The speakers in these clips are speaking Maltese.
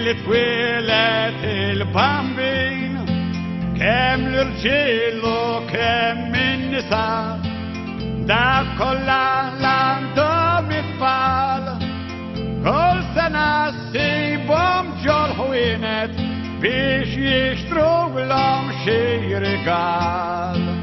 اللي تولت البامبين كم الرجال وكم النساء دا كلها عندهم اطفال كل سنة سيبهم جول حوينت بيش يشتروا لهم شي رجال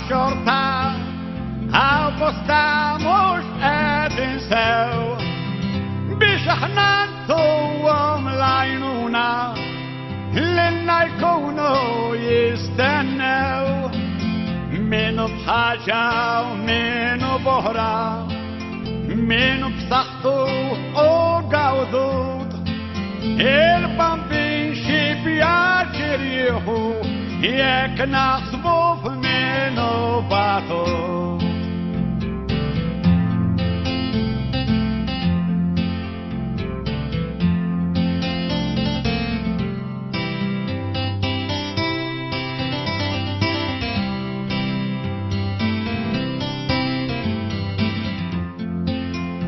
شرطة أو بسطة مش قادرين سوا بشحناتهم لعينونا لنا يكونوا يستنوا منو بحاجة ومنو بهرة منو بصحته وجودود البامبين شبيات يريحوا ياك نحسبوا في منو باطل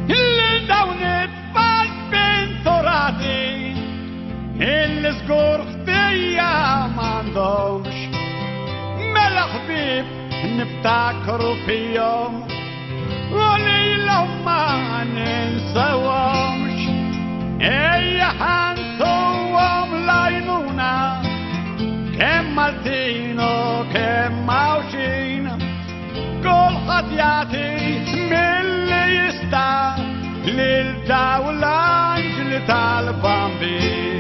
اللي دونت باش بين تراتي اللي صغور خطية ما عندهمش حبيب نفتكروا فيهم وليلهم ما ننساهمش اي حنسوهم لاينونا كم مالتين وكم عاوشين كل خطياتي من اللي يستاهل للدولة انجلة البامبين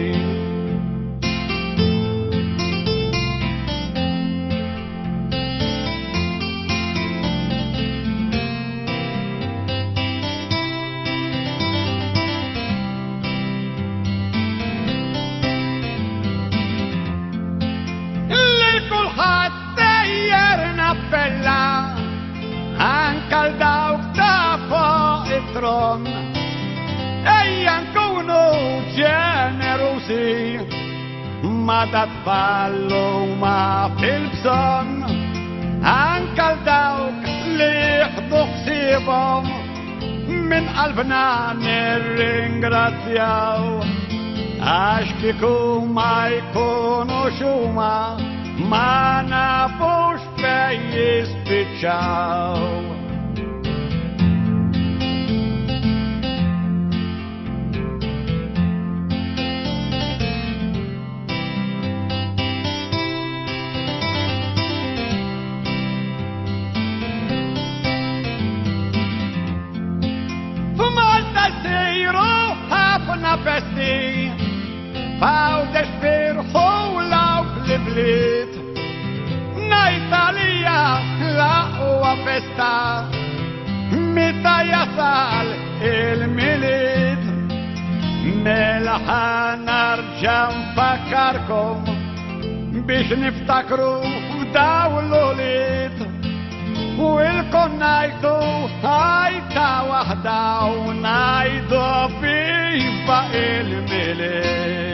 bella anche al dauta poetron e ancora generosi ma da fallo ma filson anche al dauk li xdoqsibom من قلبنا نرنجراتياو اشكيكم ما يكونوا شوما ما نفوش في يسبتشاو فمالتا سيرو حافنا بستي فاودش فرحو لو بلبليت Italia la festa متى يصل الميلاد نلحق نرجع نفكركم باش نفتكروا دولوليت والكون نايدو هايتا وحدة ونايدو فيفا الميلاد